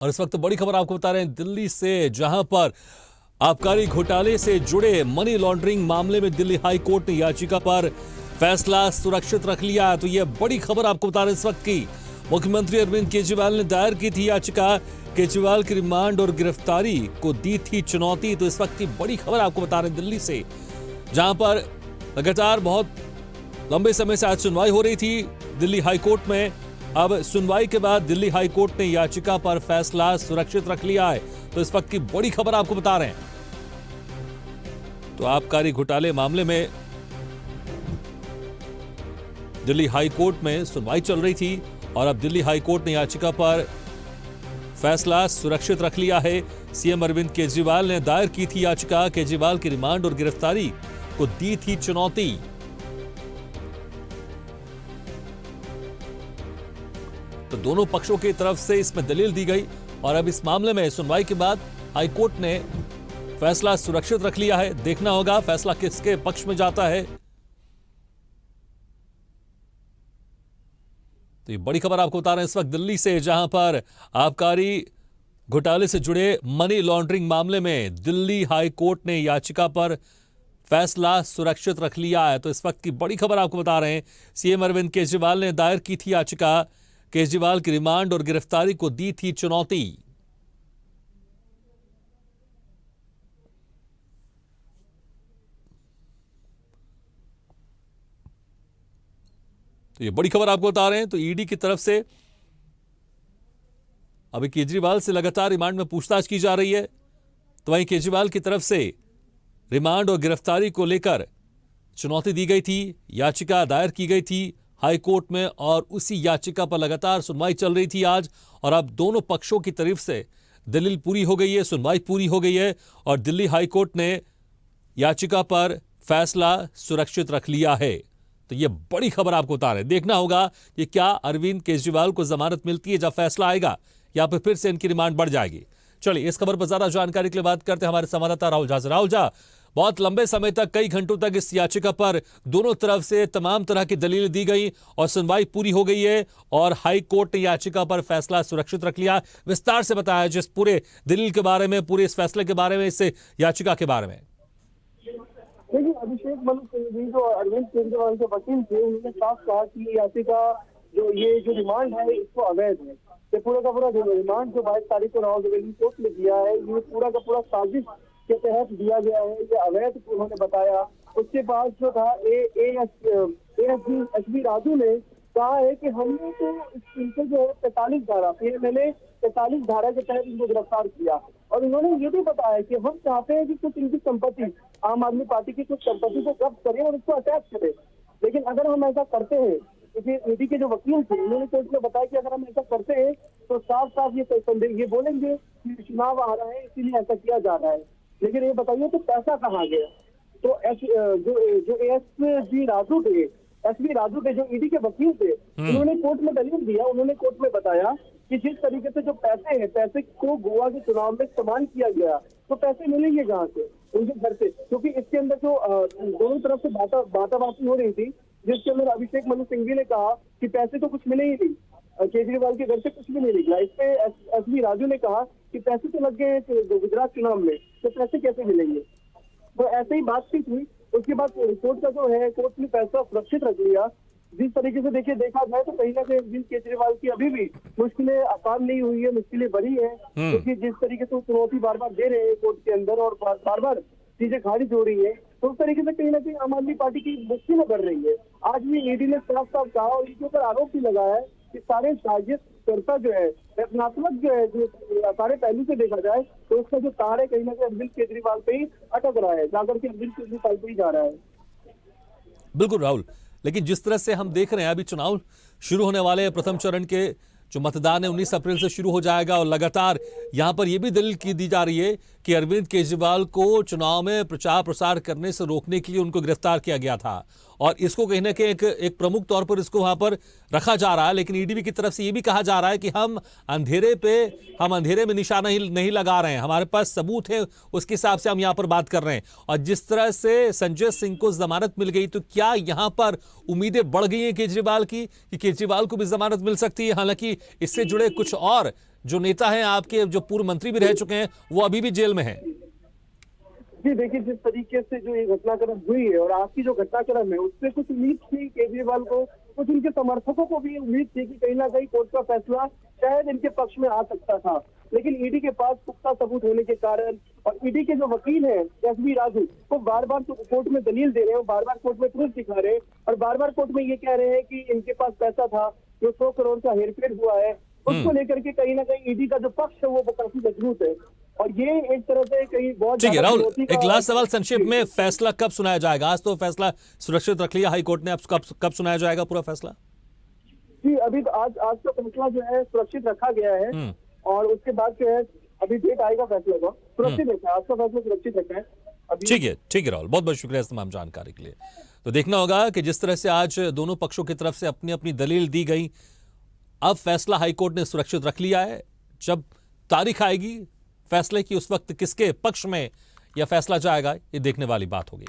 और इस वक्त बड़ी खबर आपको बता रहे हैं दिल्ली से, जहां पर आबकारी घोटाले से जुड़े मनी लॉन्ड्रिंग मामले में दिल्ली हाई कोर्ट ने याचिका पर फैसला सुरक्षित रख लिया। तो यह बड़ी खबर आपको बता रहे हैं इस वक्त की। मुख्यमंत्री अरविंद केजरीवाल ने दायर की थी याचिका, केजरीवाल की रिमांड और गिरफ्तारी को दी थी चुनौती। तो इस वक्त की बड़ी खबर आपको बता रहे हैं दिल्ली से, जहां पर लगातार बहुत लंबे समय से आज सुनवाई हो रही थी दिल्ली हाई कोर्ट में। अब सुनवाई के बाद दिल्ली हाई कोर्ट ने याचिका पर फैसला सुरक्षित रख लिया है। तो इस वक्त की बड़ी खबर आपको बता रहे हैं। तो आबकारी घोटाले मामले में दिल्ली हाई कोर्ट में सुनवाई चल रही थी और अब दिल्ली हाई कोर्ट ने याचिका पर फैसला सुरक्षित रख लिया है। सीएम अरविंद केजरीवाल ने दायर की थी याचिका, केजरीवाल की रिमांड और गिरफ्तारी को दी थी चुनौती। तो दोनों पक्षों की तरफ से इसमें दलील दी गई और अब इस मामले में सुनवाई के बाद हाईकोर्ट ने फैसला सुरक्षित रख लिया है। देखना होगा फैसला किसके पक्ष में जाता है। तो ये बड़ी खबर आपको बता रहे हैं इस वक्त दिल्ली से, जहां पर आबकारी घोटाले से जुड़े मनी लॉन्ड्रिंग मामले में दिल्ली हाई कोर्ट ने याचिका पर फैसला सुरक्षित रख लिया है। तो इस वक्त की बड़ी खबर आपको बता रहे हैं, सीएम अरविंद केजरीवाल ने दायर की थी याचिका, केजरीवाल की रिमांड और गिरफ्तारी को दी थी चुनौती। तो ये बड़ी खबर आपको बता रहे हैं। तो ईडी की तरफ से अभी केजरीवाल से लगातार रिमांड में पूछताछ की जा रही है। तो वहीं केजरीवाल की तरफ से रिमांड और गिरफ्तारी को लेकर चुनौती दी गई थी, याचिका दायर की गई थी हाई कोर्ट में और उसी याचिका पर लगातार सुनवाई चल रही थी आज। और अब दोनों पक्षों की तरफ से दलील पूरी हो गई है, सुनवाई पूरी हो गई है और दिल्ली हाई कोर्ट ने याचिका पर फैसला सुरक्षित रख लिया है। तो यह बड़ी खबर आपको बता रहे हैं। देखना होगा कि क्या अरविंद केजरीवाल को जमानत मिलती है जब फैसला आएगा, या फिर से इनकी रिमांड बढ़ जाएगी। चलिए इस खबर पर ज्यादा जानकारी के लिए बात करते हैं हमारे संवाददाता राहुल झा से। राहुल झा, बहुत लंबे समय तक, कई घंटों तक इस याचिका पर दोनों तरफ से तमाम तरह की दलील दी गई और सुनवाई पूरी हो गई है और हाई कोर्ट ने याचिका पर फैसला सुरक्षित रख लिया। विस्तार से बताया जिस पूरे दलील के बारे में, पूरे इस फैसले के बारे में, इस याचिका के बारे में। देखिए, अभिषेक मनु सिंघवी जो अरविंद केजरीवाल के वकील थे, उन्होंने साफ कहा कि याचिका जो रिमांड है इसको अवैध है। ये पूरा का पूरा रिमांड जो 22 तारीख को राहुल दिल्ली कोर्ट ने दिया है, ये पूरा का पूरा साजिश के तहत दिया गया है, ये अवैध उन्होंने बताया। उसके बाद जो था एसबी राजू ने कहा है कि हमने तो इनसे जो है 45 धारा, मैंने 45 धारा के तहत इनको गिरफ्तार किया। और उन्होंने ये भी बताया कि हम चाहते हैं कि कुछ इनकी संपत्ति, आम आदमी पार्टी की कुछ संपत्ति को जब्त करें और उसको अटैच करें। लेकिन अगर हम ऐसा करते हैं, क्योंकि ईडी के जो वकील थे उन्होंने कोर्ट में बताया कि अगर हम ऐसा करते हैं तो साफ साफ ये बोलेंगे कि चुनाव आ रहा है इसीलिए ऐसा किया जा रहा है। लेकिन ये बताइए तो पैसा कहाँ गया? तो जो एसबी राजू थे जो ईडी के वकील थे, उन्होंने कोर्ट में दलील दिया। उन्होंने कोर्ट में बताया कि जिस तरीके से जो पैसे हैं, पैसे को गोवा के चुनाव में इस्तेमाल किया गया, तो पैसे मिलेंगे कहाँ से? उनके घर से। क्योंकि इसके अंदर जो दोनों तरफ से बाताबाती हो रही थी, जिसके अंदर अभिषेक मनु सिंघवी ने कहा कि पैसे तो कुछ मिले ही नहीं, केजरीवाल के घर से कुछ भी नहीं निकला। इस पे एसबी राजू ने कहा कि पैसे तो लग गए गुजरात चुनाव में, तो पैसे कैसे मिलेंगे? तो ऐसे ही बातचीत हुई। उसके बाद कोर्ट का जो है, कोर्ट ने फैसला सुरक्षित रख लिया। जिस तरीके से देखा जाए तो कहीं ना कहीं अरविंद केजरीवाल की अभी भी मुश्किलें आसान नहीं हुई है, मुश्किलें बड़ी है। क्योंकि जिस तरीके से चुनौती बार बार दे रहे हैं कोर्ट के अंदर और बार बार चीजें खारिज हो रही है, तो उस तरीके से कहीं ना कहीं आम आदमी पार्टी की मुश्किलें बढ़ रही है। आज भी ईडी ने साफ साफ कहा और इनके ऊपर आरोप भी लगाया है कि सारे साजिशकर्ता जो है, रचनात्मक जो है, जो सारे पहलू से देखा जाए तो उसका जो तार है कहीं ना कहीं अरविंद केजरीवाल पे ही अटक रहा है, जाकर के अरविंद केजरीवाल पे ही जा रहा है। बिल्कुल राहुल, लेकिन जिस तरह से हम देख रहे हैं अभी चुनाव शुरू होने वाले हैं, प्रथम चरण के जो मतदान है 19 अप्रैल से शुरू हो जाएगा और लगातार यहां पर यह भी दलील की दी जा रही है कि अरविंद केजरीवाल को चुनाव में प्रचार प्रसार करने से रोकने के लिए उनको गिरफ्तार किया गया था और इसको कहीं ना कहीं एक प्रमुख तौर पर इसको वहां पर रखा जा रहा है। लेकिन ईडी की तरफ से ये भी कहा जा रहा है कि हम अंधेरे में निशाना नहीं लगा रहे हैं, हमारे पास सबूत है, उसके हिसाब से हम यहां पर बात कर रहे हैं। और जिस तरह से संजय सिंह को जमानत मिल गई, तो क्या यहां पर उम्मीदें बढ़ गई हैं केजरीवाल की कि केजरीवाल को भी जमानत मिल सकती है? हालांकि इससे जुड़े कुछ और जो नेता हैं आपके, जो पूर्व मंत्री भी रह चुके हैं, वो अभी भी जेल में हैं। जी देखिए, जिस तरीके से जो ये घटनाक्रम हुई है और आज की जो घटनाक्रम है, उससे कुछ उम्मीद थी केजरीवाल को, कुछ उनके समर्थकों को भी उम्मीद थी कि कहीं ना कहीं कोर्ट का फैसला शायद इनके पक्ष में आ सकता था। लेकिन ईडी के पास पुख्ता सबूत होने के कारण और ईडी के जो वकील हैं एसबी राजू, वो बार बार कोर्ट में दलील दे रहे हैं, बार बार कोर्ट में प्रूफ दिखा रहे हैं और बार बार कोर्ट में ये कह रहे हैं कि इनके पास पैसा था, जो 100 करोड़ का हेरफेर हुआ है, उसको लेकर के कहीं ना कहीं ईडी का जो पक्ष है वो काफी मजबूत है। और ये एक तरह से कहीं बहुत ठीक है राहुल, चुनौती का- एक लास्ट सवाल संक्षेप में, फैसला कब सुनाया जाएगा? आज तो फैसला सुरक्षित रख लिया हाई कोर्ट ने, अब कब सुनाया जाएगा पूरा फैसला? जी अभी तो आज का फैसला जो है सुरक्षित रखा गया है और उसके बाद जो है अभी डेट आएगा फैसले का, सुरक्षित रखा है, आज का फैसला सुरक्षित रखा है अभी। ठीक है राहुल, बहुत बहुत शुक्रिया इस तमाम जानकारी के लिए। तो देखना होगा कि जिस तरह से आज दोनों पक्षों की तरफ से अपनी अपनी दलील दी गई, अब फैसला हाईकोर्ट ने सुरक्षित रख लिया है। जब तारीख आएगी फैसले की, उस वक्त किसके पक्ष में यह फैसला जाएगा, ये देखने वाली बात होगी।